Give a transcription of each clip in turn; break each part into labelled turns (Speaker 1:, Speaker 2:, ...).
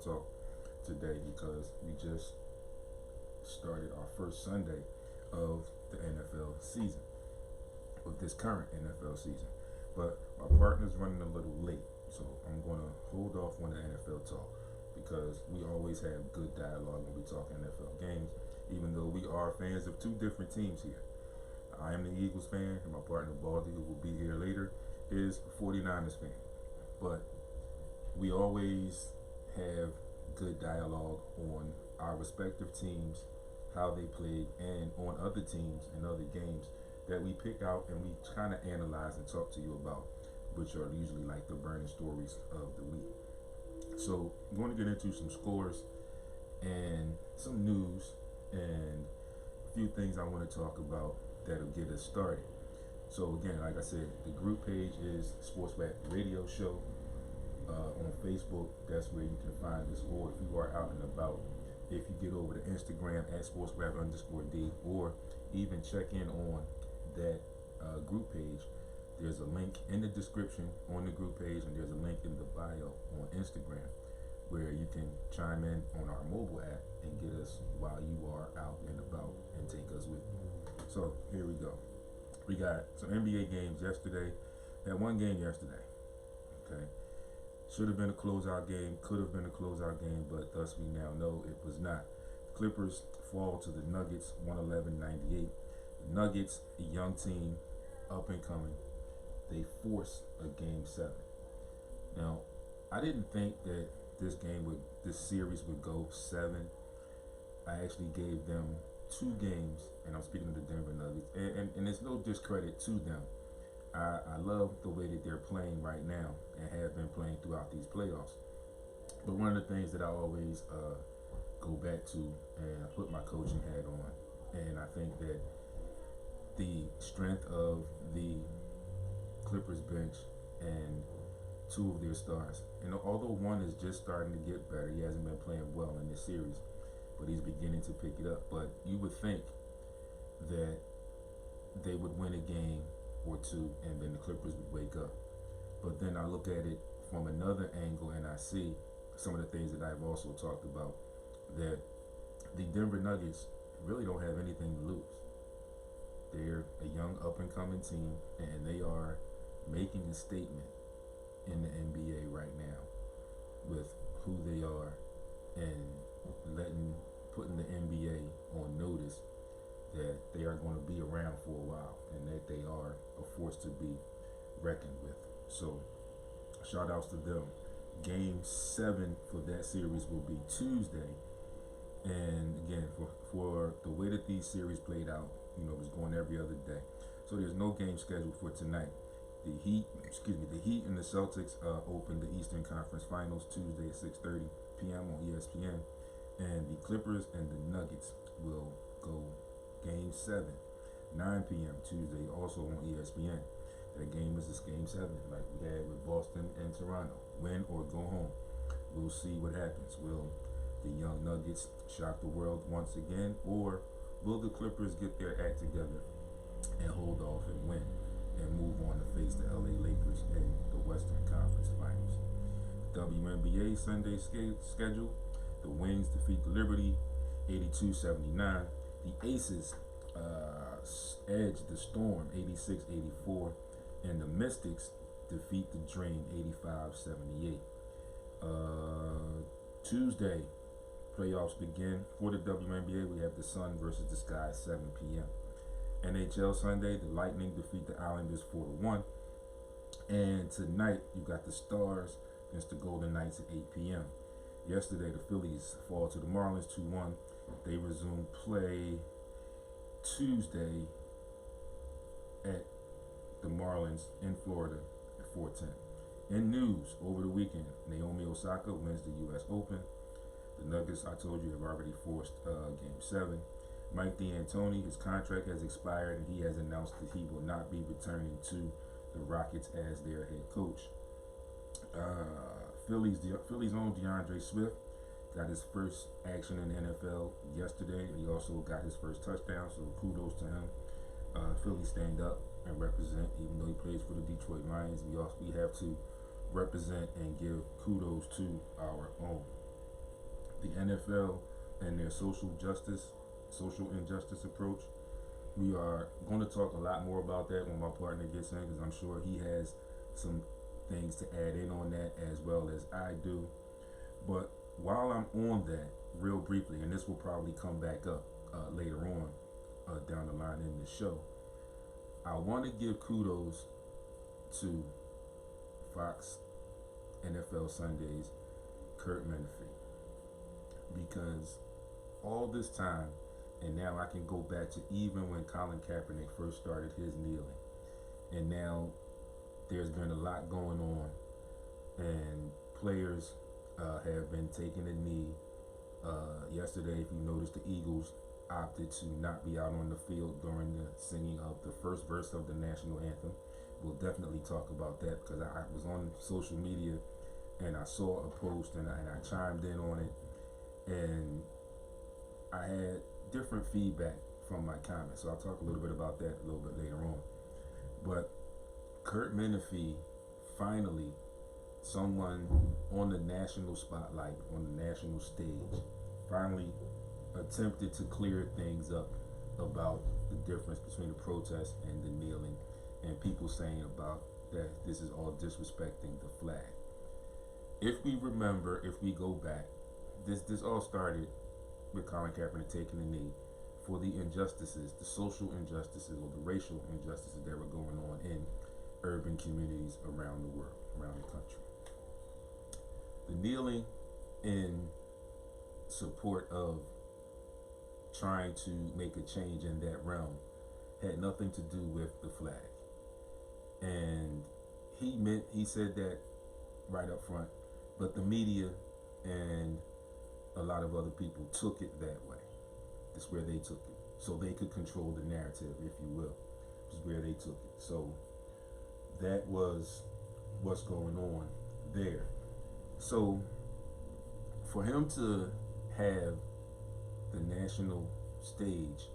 Speaker 1: NFL talk today because we just started our first Sunday of the NFL season, of this current NFL season. But my partner's running a little late, so I'm going to hold off on the NFL talk because we always have good dialogue when we talk NFL games, even though we are fans of two different teams here. I am the Eagles fan, and my partner Baldy, who will be here later, is a 49ers fan. But we always have good dialogue on our respective teams, how they played, and on other teams and other games that we pick out and we kind of analyze and talk to you about, which are usually like the burning stories of the week. So I'm going to get into some scores and some news and a few things I want to talk about that'll get us started. So again, like I said, the group page is SportsRap Radio Show on Facebook. That's where you can find us. Or if you are out and about, if you get over to Instagram at SportsRap_D, or even check in on that group page, there's a link in the description on the group page, and there's a link in the bio on Instagram where you can chime in on our mobile app and get us while you are out and about and take us with you. So here we go. We got some NBA games yesterday. Had one game yesterday. Okay. Should have been a closeout game, could have been a closeout game, but thus we now know it was not. The Clippers fall to the Nuggets 111-98. The Nuggets, a young team, up and coming, they force a game 7. Now, I didn't think that this series would go 7. I actually gave them 2 games, and I'm speaking of the Denver Nuggets, and it's no discredit to them. I love the way that they're playing right now and have been playing throughout these playoffs. But one of the things that I always go back to, and I put my coaching hat on, and I think that the strength of the Clippers bench and 2 of their stars, and although one is just starting to get better, he hasn't been playing well in this series, but he's beginning to pick it up. But you would think that they would win a game or 2 and then the Clippers would wake up. But then I look at it from another angle and I see some of the things that I've also talked about, that the Denver Nuggets really don't have anything to lose. They're a young up and coming team, and they are making a statement in the NBA right now with who they are and putting the NBA on notice that they are going to be around for a while and that they are a force to be reckoned with. So shout outs to them. Game 7 for that series will be Tuesday. And again, for the way that these series played out, it was going every other day. So there's no game scheduled for tonight. The Heat and the Celtics open the Eastern Conference Finals Tuesday at 6:30 p.m. on ESPN. And the Clippers and the Nuggets will go Game 7, 9 p.m. Tuesday, also on ESPN. That game is a Game 7, like we had with Boston and Toronto. Win or go home. We'll see what happens. Will the young Nuggets shock the world once again, or will the Clippers get their act together and hold off and win and move on to face the LA Lakers in the Western Conference Finals? WNBA Sunday schedule. The Wings defeat the Liberty 82-79. The Aces edge the Storm 86-84, and the Mystics defeat the Dream 85-78. Tuesday, playoffs begin for the WNBA. We have the Sun versus the Sky 7 p.m. NHL Sunday, the Lightning defeat the Islanders 4-1. And tonight, you got the Stars against the Golden Knights at 8 p.m. Yesterday, the Phillies fall to the Marlins 2-1. They resume play Tuesday at the Marlins in Florida at 4:10. In news, over the weekend, Naomi Osaka wins the U.S. Open. The Nuggets, I told you, have already forced Game 7. Mike D'Antoni, his contract has expired, and he has announced that he will not be returning to the Rockets as their head coach. Philly's own DeAndre Swift got his first action in the NFL yesterday. He also got his first touchdown, so kudos to him. Philly stand up and represent, even though he plays for the Detroit Lions. We have to represent and give kudos to our own. the NFL and their social injustice approach. We are going to talk a lot more about that when my partner gets in, because I'm sure he has some things to add in on that as well as I do. But while I'm on that, real briefly, and this will probably come back up later on down the line in the show, I want to give kudos to Fox NFL Sundays, Kurt Menefee, because all this time, and now I can go back to even when Colin Kaepernick first started his kneeling, and now there's been a lot going on, and players have been taking a knee. Yesterday, if you noticed, the Eagles opted to not be out on the field during the singing of the first verse of the national anthem. We'll definitely talk about that, because I was on social media and I saw a post, and I chimed in on it, and I had different feedback from my comments. So I'll talk a little bit about that a little bit later on. But Kurt Menefee, finally, someone on the national spotlight, on the national stage, finally attempted to clear things up about the difference between the protest and the kneeling, and people saying about that this is all disrespecting the flag. If we remember, if we go back, this all started with Colin Kaepernick taking a knee for the injustices, the social injustices or the racial injustices that were going on in urban communities around the world, around the country. The kneeling in support of trying to make a change in that realm had nothing to do with the flag. And he said that right up front, but the media and a lot of other people took it that way. That's where they took it. So they could control the narrative, if you will. Is where they took it. So that was what's going on there. So for him to have the national stage,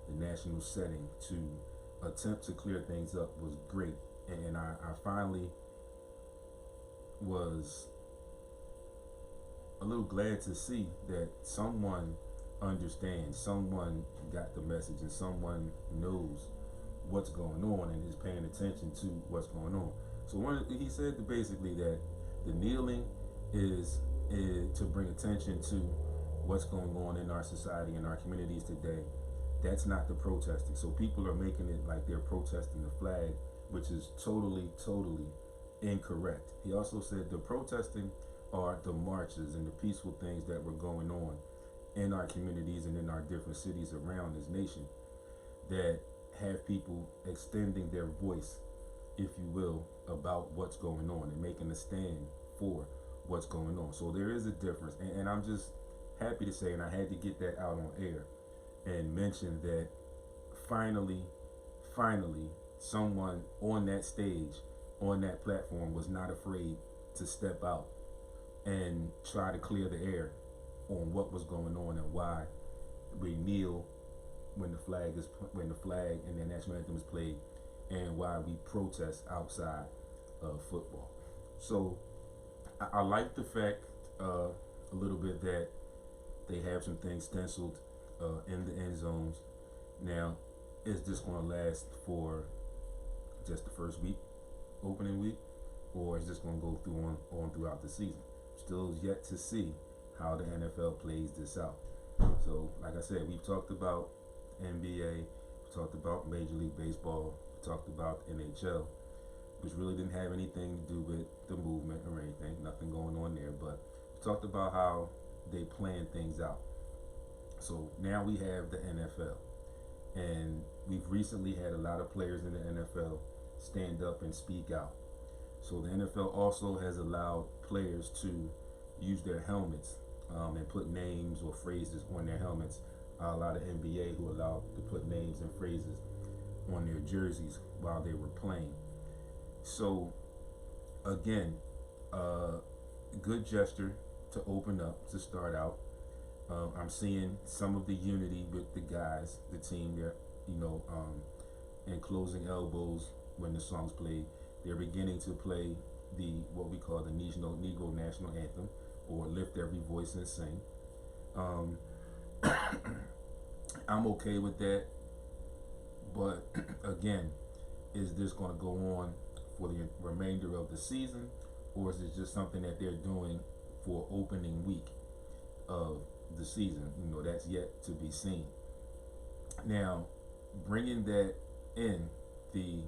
Speaker 1: the national setting to attempt to clear things up was great. And I finally was a little glad to see that someone understands, someone got the message, and someone knows what's going on and is paying attention to what's going on. So he said that basically that the kneeling is to bring attention to what's going on in our society and our communities today. That's not the protesting. So people are making it like they're protesting the flag, which is totally incorrect. He also said the protesting are the marches and the peaceful things that were going on in our communities and in our different cities around this nation that have people extending their voice, if you will, about what's going on and making a stand for what's going on. So there is a difference, and I'm just happy to say, and I had to get that out on air and mention that finally someone on that stage, on that platform, was not afraid to step out and try to clear the air on what was going on and why we kneel when the flag and the national anthem is played, and why we protest outside of football. So I like the fact a little bit that they have some things stenciled in the end zones. Now, is this going to last for just the first week, opening week, or is this going to go through on throughout the season? Still yet to see how the NFL plays this out. So, like I said, we've talked about NBA, we talked about Major League Baseball, we talked about NHL, which really didn't have anything to do with the movement or anything, nothing going on there, but we talked about how they plan things out. So now we have the NFL, and we've recently had a lot of players in the NFL stand up and speak out. So the NFL also has allowed players to use their helmets and put names or phrases on their helmets. A lot of NBA who allowed to put names and phrases on their jerseys while they were playing. So again, good gesture to open up, to start out. I'm seeing some of the unity with the guys, the team there, and closing elbows when the song's played. They're beginning to play what we call the Negro National Anthem, or Lift Every Voice and Sing. Um, I'm okay with that, but again, is this going to go on for the remainder of the season, or is it just something that they're doing for opening week of the season? You know, that's yet to be seen. Now, bringing that in, the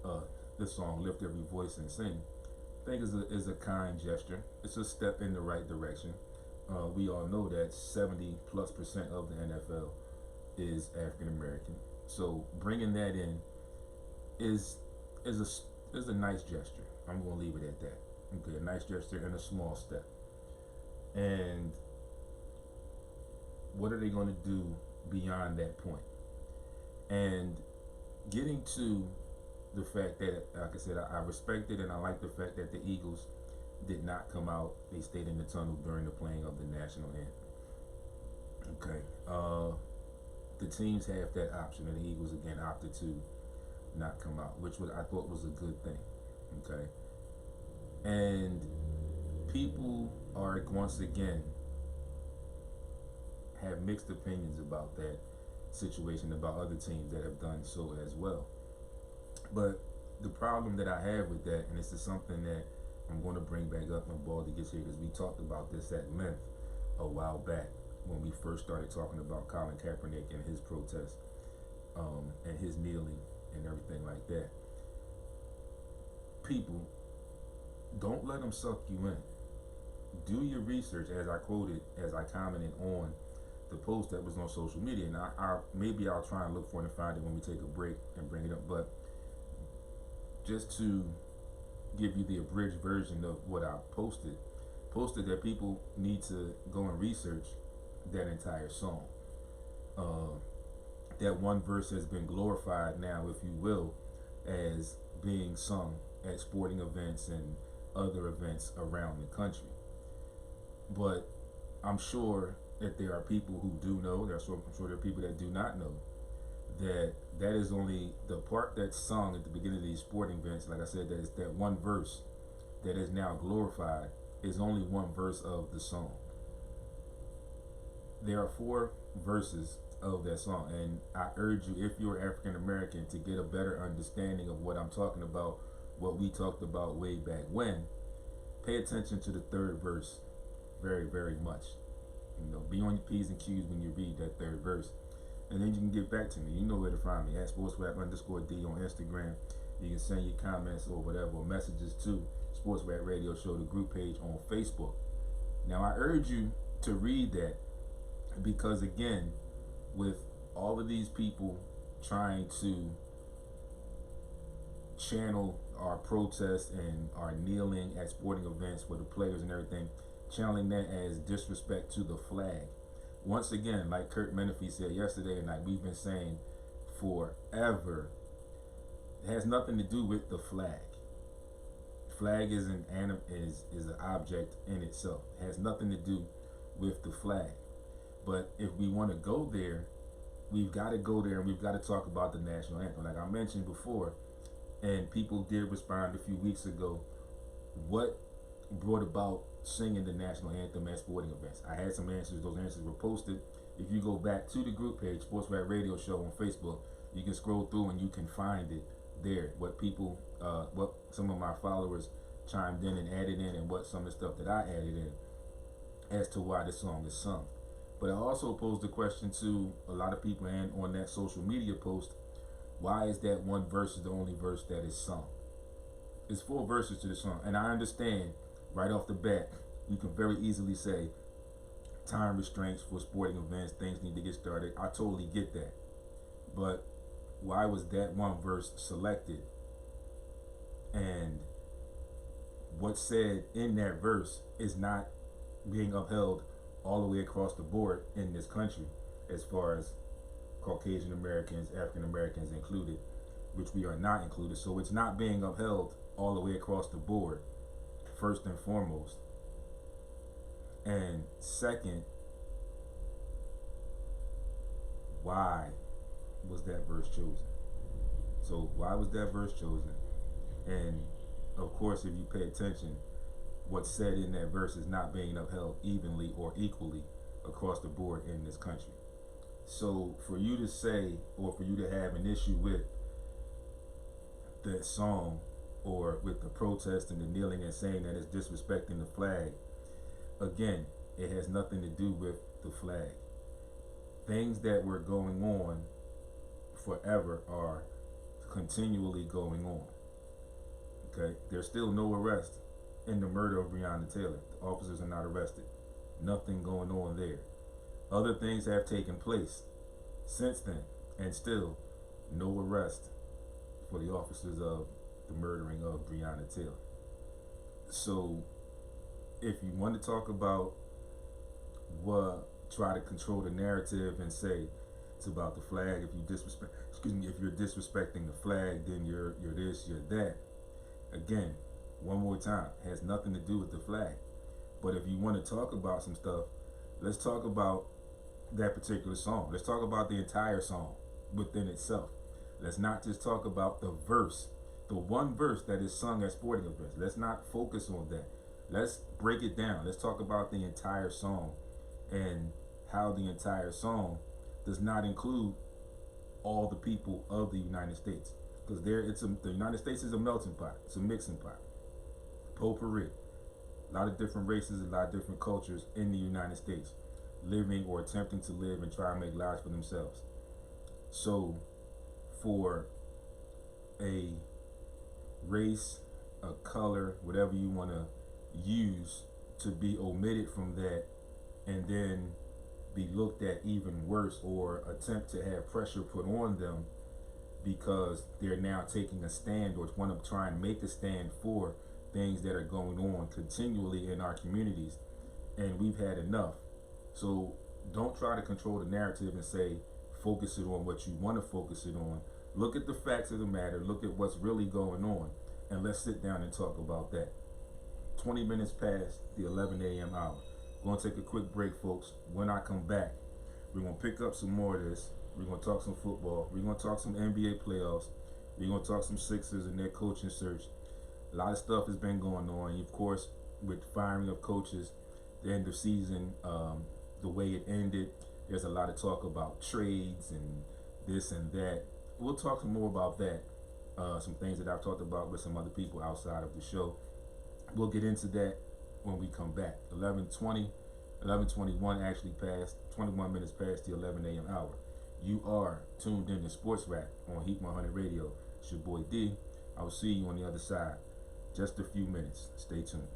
Speaker 1: uh, the song "Lift Every Voice and Sing," I think is a kind gesture. It's a step in the right direction. We all know that 70+% of the NFL is African American, so bringing that in is is a nice gesture. I'm gonna leave it at that. Okay, a nice gesture and a small step. And what are they gonna do beyond that point? And getting to the fact that, like I said, I respect it and I like the fact that the Eagles did not come out. They stayed in the tunnel during the playing of the national anthem. Okay. The teams have that option, and the Eagles again opted to not come out, which was I thought was a good thing. Okay. And people are once again have mixed opinions about that situation, about other teams that have done so as well. But the problem that I have with that, and this is something that I'm going to bring back up when Baldy gets here, because we talked about this at length a while back when we first started talking about Colin Kaepernick and his protest, and his kneeling and everything like that. People, don't let them suck you in. Do your research, as I quoted, as I commented on the post that was on social media, and maybe I'll try and look for it and find it when we take a break and bring it up. But just to give you the abridged version of what I posted that people need to go and research that entire song. That one verse has been glorified now, if you will, as being sung at sporting events and other events around the country. But I'm sure that there are people who do know. I'm sure there are people that do not know that that is only the part that's sung at the beginning of these sporting events. Like I said, that is that one verse that is now glorified is only one verse of the song. There are 4 verses of that song, and I urge you, if you're African American, to get a better understanding of what I'm talking about, what we talked about way back when. Pay attention to the 3rd verse very, very much. You know, be on your P's and Q's when you read that 3rd verse. And then you can get back to me. You know where to find me, at SportsRap_D on Instagram. You can send your comments or whatever, or messages to SportsRap Radio Show, the group page on Facebook. Now, I urge you to read that, because again, with all of these people trying to channel our protests and our kneeling at sporting events with the players and everything, channeling that as disrespect to the flag. Once again, like Kurt Menefee said yesterday, and like we've been saying forever, it has nothing to do with the flag. Flag is an object in itself. It has nothing to do with the flag. But if we want to go there, we've got to go there, and we've got to talk about the national anthem. Like I mentioned before, and people did respond a few weeks ago, what brought about singing the national anthem at sporting events? I had some answers. Those answers were posted. If you go back to the group page, Sports Rap Radio Show on Facebook, you can scroll through and you can find it there. What people, what some of my followers chimed in and added in, and what some of the stuff that I added in as to why this song is sung. But I also posed the question to a lot of people, and on that social media post, why is that one verse the only verse that is sung? It's 4 verses to the song, and I understand right off the bat, you can very easily say time restraints for sporting events, things need to get started. I totally get that. But why was that one verse selected? And what's said in that verse is not being upheld all the way across the board in this country, as far as Caucasian Americans, African Americans included, which we are not included. So it's not being upheld all the way across the board, first and foremost. And second, why was that verse chosen? So why was that verse chosen? And of course, if you pay attention, what's said in that verse is not being upheld evenly or equally across the board in this country. So for you to say, or for you to have an issue with that song, or with the protest and the kneeling and saying that it's disrespecting the flag, again, it has nothing to do with the flag. Things that were going on forever are continually going on. Okay, there's still no arrest in the murder of Breonna Taylor. The officers are not arrested. Nothing going on there. Other things have taken place since then, and still no arrest for the officers of the murdering of Breonna Taylor. So, if you want to talk about try to control the narrative and say it's about the flag. If you disrespect, if you're disrespecting the flag, then you're this, you're that. Again, one more time, it has nothing to do with the flag. But if you want to talk about some stuff, let's talk about that particular song. Let's talk about the entire song within itself. Let's not just talk about the verse, the one verse that is sung at sporting events. Let's not focus on that. Let's break it down. Let's talk about the entire song and how the entire song does not include all the people of the United States. Because the United States is a melting pot. It's a mixing pot. Potpourri. A lot of different races, a lot of different cultures in the United States, living or attempting to live and try to make lives for themselves. So, for a race, a color, whatever you want to use, to be omitted from that and then be looked at even worse, or attempt to have pressure put on them because they're now taking a stand or want to try and make a stand for things that are going on continually in our communities, and we've had enough. So don't try to control the narrative and say focus it on what you want to focus it on. Look at the facts of the matter, look at what's really going on, and let's sit down and talk about that. 20 minutes past the 11 a.m. hour. We're going to take a quick break, folks. When I come back, we're going to pick up some more of this. We're going to talk some football. We're going to talk some NBA playoffs. We're going to talk some Sixers and their coaching search. A lot of stuff has been going on. Of course, with firing of coaches, the end of season, the way it ended, there's a lot of talk about trades and this and that. We'll talk some more about that. Some things that I've talked about with some other people outside of the show. We'll get into that when we come back. 11:21 actually passed, 21 minutes past the 11 a.m. hour. You are tuned in to SportsRap on Heat 100 Radio. It's your boy D. I will see you on the other side. Just a few minutes. Stay tuned.